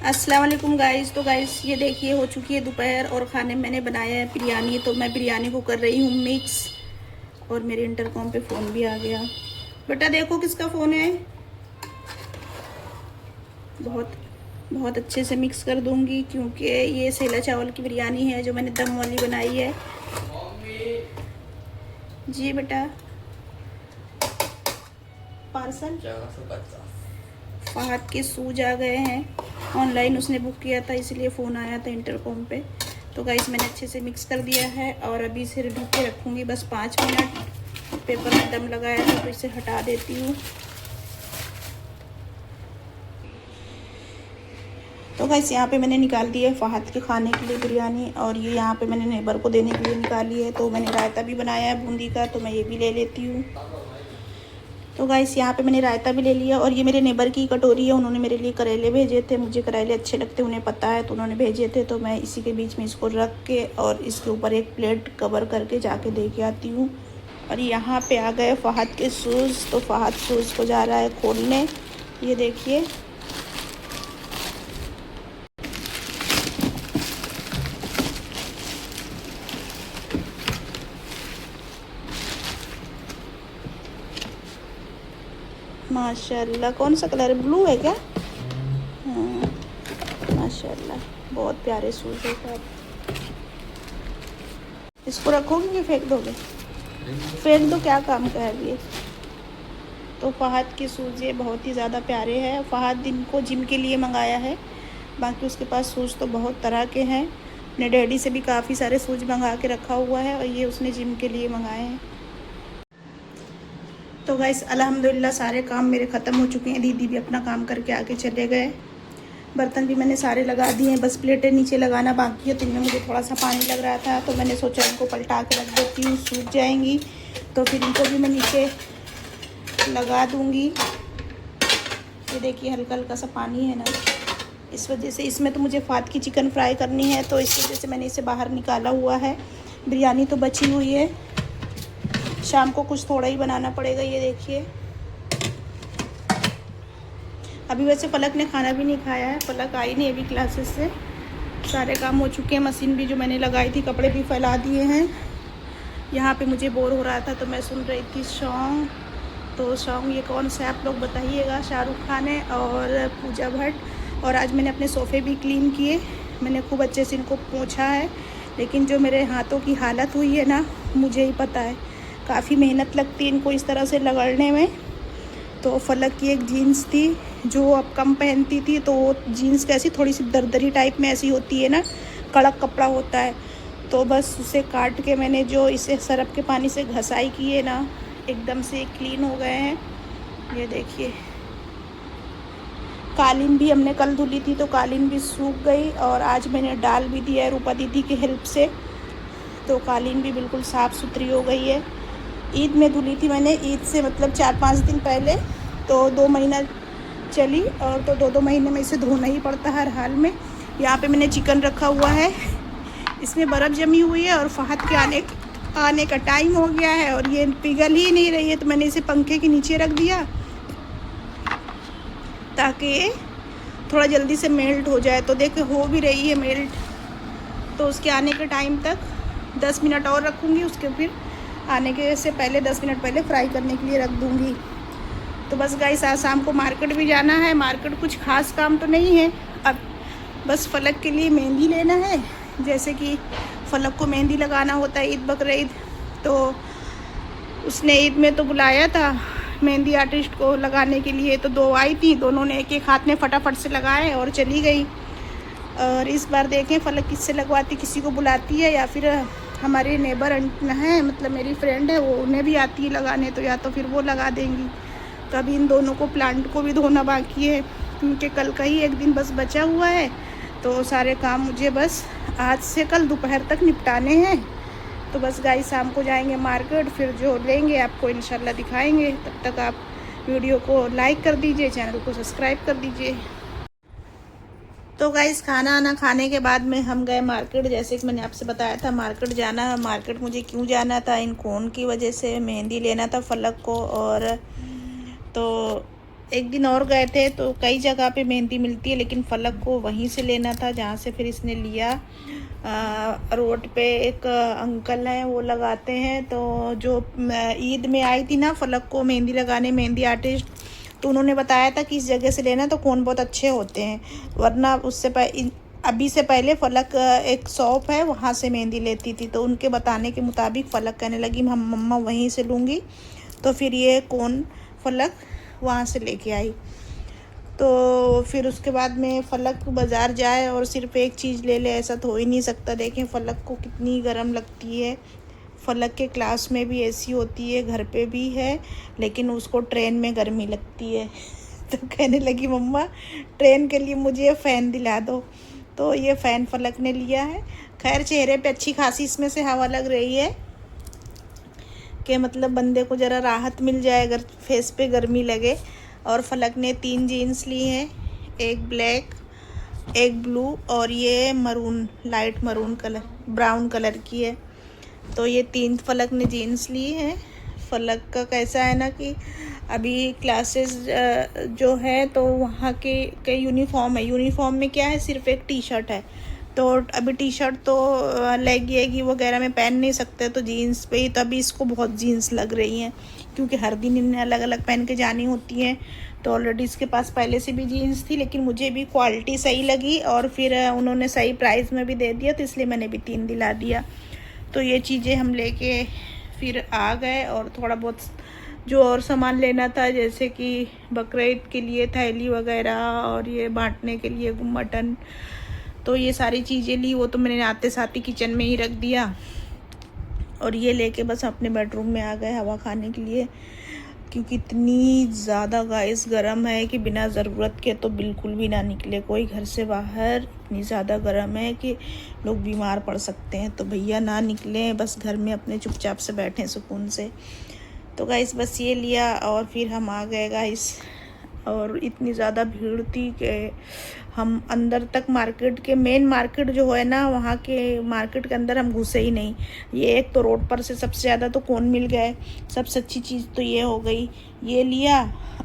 अस्सलाम वालेकुम गाइस। तो गाइस ये देखिए हो चुकी है दोपहर और खाने में मैंने बनाया है बिरयानी। तो मैं बिरयानी को कर रही हूँ मिक्स। और मेरे इंटरकॉम पे फ़ोन भी आ गया। बेटा देखो किसका फ़ोन है। बहुत बहुत अच्छे से मिक्स कर दूंगी क्योंकि ये सेला चावल की बिरयानी है जो मैंने दम वाली बनाई है। जी बेटा। पार्सल फहद के सूज आ गए हैं। ऑनलाइन उसने बुक किया था इसलिए फ़ोन आया था इंटरकॉम पे। तो गाइस मैंने अच्छे से मिक्स कर दिया है और अभी इसे ढक के रखूँगी बस 5 मिनट। पेपर में दम लगाया था तो इसे हटा देती हूँ। तो गाइस यहाँ पे मैंने निकाल दी है फहद के खाने के लिए बिरयानी और ये यहाँ पे मैंने नेबर को देने के लिए निकाली है। तो मैंने रायता भी बनाया है बूंदी का, तो मैं ये भी ले लेती हूँ। तो गाइस यहाँ पे मैंने रायता भी ले लिया और ये मेरे नेबर की कटोरी है। उन्होंने मेरे लिए करेले भेजे थे, मुझे करेले अच्छे लगते उन्हें पता है, तो उन्होंने भेजे थे। तो मैं इसी के बीच में इसको रख के और इसके ऊपर एक प्लेट कवर करके जाके दे के आती हूँ। और यहाँ पे आ गए फहद के शूज़। तो फहद शूज़ को जा रहा है खोलने। ये देखिए माशाल्लाह। कौन सा कलर है, ब्लू है क्या? हाँ माशाल्लाह, बहुत प्यारे शूज़ है साहब। इसको रखोगे कि फेंक दोगे? फेंक दो, क्या काम का है ये। तो फहद के शूज़ ये बहुत ही ज़्यादा प्यारे हैं। फहद इनको जिम के लिए मंगाया है, बाकी उसके पास शूज़ तो बहुत तरह के हैं। अपने डैडी से भी काफ़ी सारे शूज़ मंगा के रखा हुआ है और ये उसने जिम के लिए मंगाए हैं। तो गाइस अल्हम्दुलिल्लाह सारे काम मेरे ख़त्म हो चुके हैं। दीदी भी अपना काम करके आके चले गए। बर्तन भी मैंने सारे लगा दिए हैं, बस प्लेटें नीचे लगाना बाकी है। तो इनमें मुझे थोड़ा सा पानी लग रहा था तो मैंने सोचा इनको पलटा के रख देती हूँ, सूख जाएंगी। तो फिर इनको भी मैं नीचे लगा दूँगी। ये देखिए हल्का हल्का सा पानी है ना, इस वजह से। इसमें तो मुझे फहद की चिकन फ्राई करनी है तो इस वजह से मैंने इसे बाहर निकाला हुआ है। बिरयानी तो बची हुई है, शाम को कुछ थोड़ा ही बनाना पड़ेगा। ये देखिए अभी वैसे फलक ने खाना भी नहीं खाया है, फलक आई नहीं अभी क्लासेस से। सारे काम हो चुके हैं, मशीन भी जो मैंने लगाई थी कपड़े भी फैला दिए हैं। यहाँ पे मुझे बोर हो रहा था तो मैं सुन रही थी सॉन्ग। तो सॉन्ग ये कौन सा है आप लोग बताइएगा। शाहरुख खान है और पूजा भट्ट। और आज मैंने अपने सोफ़े भी क्लीन किए, मैंने खूब अच्छे से इनको पोंछा है। लेकिन जो मेरे हाथों की हालत हुई है ना, मुझे ही पता है, काफ़ी मेहनत लगती है इनको इस तरह से रगड़ने में। तो फलक की एक जीन्स थी जो अब कम पहनती थी, तो वो जीन्स कैसी थोड़ी सी दरदरी टाइप में ऐसी होती है ना, कड़क कपड़ा होता है। तो बस उसे काट के मैंने जो इसे सरफ के पानी से घसाई की है ना, एकदम से क्लीन हो गए हैं। ये देखिए कालीन भी हमने कल धुली थी तो कालीन भी सूख गई और आज मैंने डाल भी दिया है रूपा दीदी की हेल्प से। तो कालीन भी बिल्कुल साफ़ सुथरी हो गई है। ईद में धुली थी मैंने, ईद से मतलब 4-5 दिन पहले। तो 2 महीना चली और तो 2-2 महीने में इसे धोना ही पड़ता है हर हाल में। यहाँ पे मैंने चिकन रखा हुआ है, इसमें बर्फ़ जमी हुई है और फहद के आने का टाइम हो गया है और ये पिघल ही नहीं रही है। तो मैंने इसे पंखे के नीचे रख दिया ताकि थोड़ा जल्दी से मेल्ट हो जाए। तो देखो हो भी रही है मेल्ट। तो उसके आने के टाइम तक 10 मिनट और रखूँगी, उसके फिर आने के से पहले 10 मिनट पहले फ्राई करने के लिए रख दूँगी। तो बस गाइस आज शाम को मार्केट भी जाना है। मार्केट कुछ ख़ास काम तो नहीं है, अब बस फलक के लिए मेहंदी लेना है। जैसे कि फलक को मेहंदी लगाना होता है ईद बकरीद, तो उसने ईद में तो बुलाया था मेहंदी आर्टिस्ट को लगाने के लिए। तो 2 आई थी, दोनों ने एक एक हाथ में फटाफट से लगाए और चली गई। और इस बार देखें फलक किससे लगवाती, किसी को बुलाती है या फिर हमारे नेबर हैं, मतलब मेरी फ्रेंड है, वो उन्हें भी आती है लगाने, तो या तो फिर वो लगा देंगी। तो अभी इन दोनों को प्लांट को भी धोना बाकी है क्योंकि कल का ही एक दिन बस बचा हुआ है। तो सारे काम मुझे बस आज से कल दोपहर तक निपटाने हैं। तो बस गाइस शाम को जाएंगे मार्केट, फिर जो लेंगे आपको इंशाल्लाह दिखाएंगे। तब तक आप वीडियो को लाइक कर दीजिए, चैनल को सब्सक्राइब कर दीजिए। तो गाइस खाना आना खाने के बाद में हम गए मार्केट। जैसे कि मैंने आपसे बताया था मार्केट जाना है। मार्केट मुझे क्यों जाना था, इन कोन की वजह से। मेहंदी लेना था फलक को और तो एक दिन और गए थे तो कई जगह पे मेहंदी मिलती है, लेकिन फलक को वहीं से लेना था जहाँ से फिर इसने लिया। रोड पे एक अंकल हैं, वो लगाते हैं। तो जो ईद में आई थी ना फलक को मेहंदी लगाने, मेहंदी आर्टिस्ट, तो उन्होंने बताया था कि इस जगह से लेना, तो कौन बहुत अच्छे होते हैं। वरना अभी से पहले फलक एक शॉप है, वहाँ से मेहंदी लेती थी। तो उनके बताने के मुताबिक फलक कहने लगी हम मम्मा वहीं से लूँगी। तो फिर ये कौन फलक वहाँ से लेके आई। तो फिर उसके बाद में फलक बाज़ार जाए और सिर्फ एक चीज़ ले ले, ऐसा तो हो ही नहीं सकता। देखें फलक को कितनी गर्म लगती है। फलक के क्लास में भी एसी होती है, घर पे भी है, लेकिन उसको ट्रेन में गर्मी लगती है। तो कहने लगी मम्मा ट्रेन के लिए मुझे फ़ैन दिला दो। तो ये फ़ैन फलक ने लिया है। खैर चेहरे पे अच्छी खासी इसमें से हवा लग रही है कि मतलब बंदे को ज़रा राहत मिल जाए अगर फेस पे गर्मी लगे। और फलक ने 3 जीन्स ली हैं, एक ब्लैक, एक ब्लू और ये maroon, light maroon colour, brown colour की है। तो ये 3 फलक ने जीन्स ली हैं। फलक का कैसा है ना कि अभी क्लासेस जो है तो वहाँ के यूनिफॉर्म है। यूनिफॉर्म में क्या है, सिर्फ एक टी शर्ट है। तो अभी टी शर्ट तो लेगी वगैरह में पहन नहीं सकते, तो जीन्स पे ही। तो अभी इसको बहुत जीन्स लग रही हैं, क्योंकि हर दिन इन्हें अलग अलग पहन के जानी होती हैं। तो ऑलरेडी इसके पास पहले से भी जीन्स थी, लेकिन मुझे भी क्वालिटी सही लगी और फिर उन्होंने सही प्राइस में भी दे दिया, तो इसलिए मैंने भी 3 दिला दिया। तो ये चीज़ें हम लेके फिर आ गए। और थोड़ा बहुत जो और सामान लेना था, जैसे कि बकरीद के लिए थैली वगैरह और ये बांटने के लिए मटन, तो ये सारी चीज़ें ली। वो तो मैंने आते साथ ही किचन में ही रख दिया। और ये लेके बस अपने बेडरूम में आ गए हवा खाने के लिए, क्योंकि इतनी ज़्यादा गाइस गर्म है कि बिना ज़रूरत के तो बिल्कुल भी ना निकले कोई घर से बाहर। इतनी ज़्यादा गर्म है कि लोग बीमार पड़ सकते हैं। तो भैया ना निकलें, बस घर में अपने चुपचाप से बैठें सुकून से। तो गाइस बस ये लिया और फिर हम आ गए गाइस। और इतनी ज़्यादा भीड़ थी कि हम अंदर तक, मार्केट के मेन मार्केट जो है ना, वहाँ के मार्केट के अंदर हम घुसे ही नहीं। ये एक तो रोड पर से सबसे ज़्यादा तो कौन मिल गए। सबसे अच्छी चीज़ तो ये हो गई, ये लिया।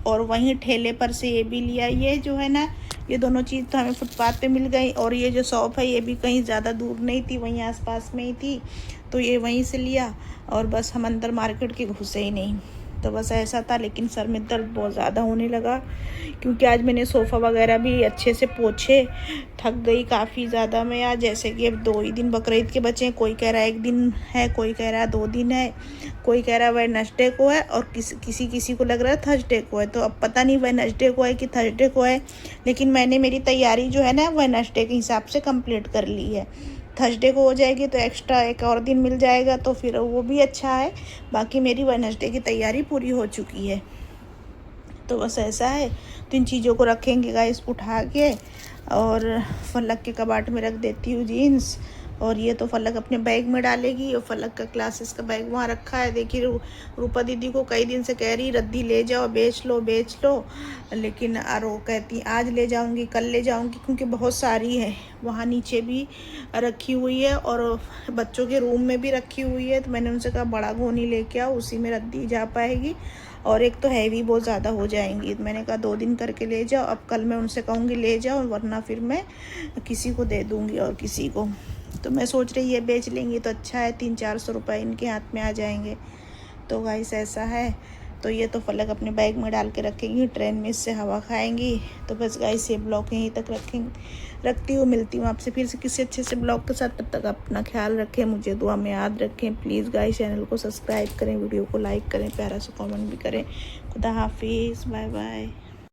और वहीं ठेले पर से ये भी लिया। ये जो है ना, ये दोनों चीज़ तो हमें फुटपाथ पे मिल गई। और ये जो शॉप है ये भी कहीं ज़्यादा दूर नहीं थी, वहीं आसपास में ही थी। तो ये वहीं से लिया और बस हम अंदर मार्केट के घुसे ही नहीं। तो बस ऐसा था। लेकिन सर में दर्द बहुत ज़्यादा होने लगा, क्योंकि आज मैंने सोफ़ा वगैरह भी अच्छे से पोछे। थक गई काफ़ी ज़्यादा मैं आज। जैसे कि अब 2 ही दिन बकरीद के बचे हैं। कोई कह रहा है 1 दिन है, कोई कह रहा है 2 दिन है, कोई कह रहा है वेडनेसडे को है, और किसी को लग रहा है थर्सडे को है। तो अब पता नहीं वेडनेसडे को है कि थर्सडे को है। लेकिन मैंने मेरी तैयारी जो है ना वेडनेसडे के हिसाब से कंप्लीट कर ली है। थर्सडे को हो जाएगी तो एक्स्ट्रा एक और दिन मिल जाएगा, तो फिर वो भी अच्छा है। बाकी मेरी वेडनेसडे की तैयारी पूरी हो चुकी है। तो बस ऐसा है। तो इन चीज़ों को रखेंगे गाइस उठा के, और फलक के कबाट में रख देती हूँ जीन्स। और ये तो फलक अपने बैग में डालेगी। और फलक का क्लासेस का बैग वहाँ रखा है। देखिए रूपा दीदी को कई दिन से कह रही रद्दी ले जाओ, बेच लो बेच लो, लेकिन आरो कहती आज ले जाऊँगी, कल ले जाऊँगी, क्योंकि बहुत सारी है। वहाँ नीचे भी रखी हुई है और बच्चों के रूम में भी रखी हुई है। तो मैंने उनसे कहा बड़ा गोनी लेके आओ, उसी में रद्दी जा पाएगी। और एक तो हैवी बहुत ज़्यादा हो जाएंगी। तो मैंने कहा 2 दिन करके ले जाओ। अब कल मैं उनसे कहूँगी ले जाओ, वरना फिर मैं किसी को दे दूँगी और किसी को। तो मैं सोच रही ये बेच लेंगी तो अच्छा है, 300-400 रुपये इनके हाथ में आ जाएंगे। तो गाइस ऐसा है। तो ये तो फलक अपने बैग में डाल के रखेंगी, ट्रेन में इससे हवा खाएंगी। तो बस गाइस ये ब्लॉग यहीं तक रखती हूँ। मिलती हूँ आपसे फिर से किसी अच्छे से ब्लॉग के साथ। तब तक अपना ख्याल रखें, मुझे दुआ में याद रखें। प्लीज़ गाइस चैनल को सब्सक्राइब करें, वीडियो को लाइक करें, प्यारा सा कमेंट भी करें। खुदा हाफिज़, बाय बाय।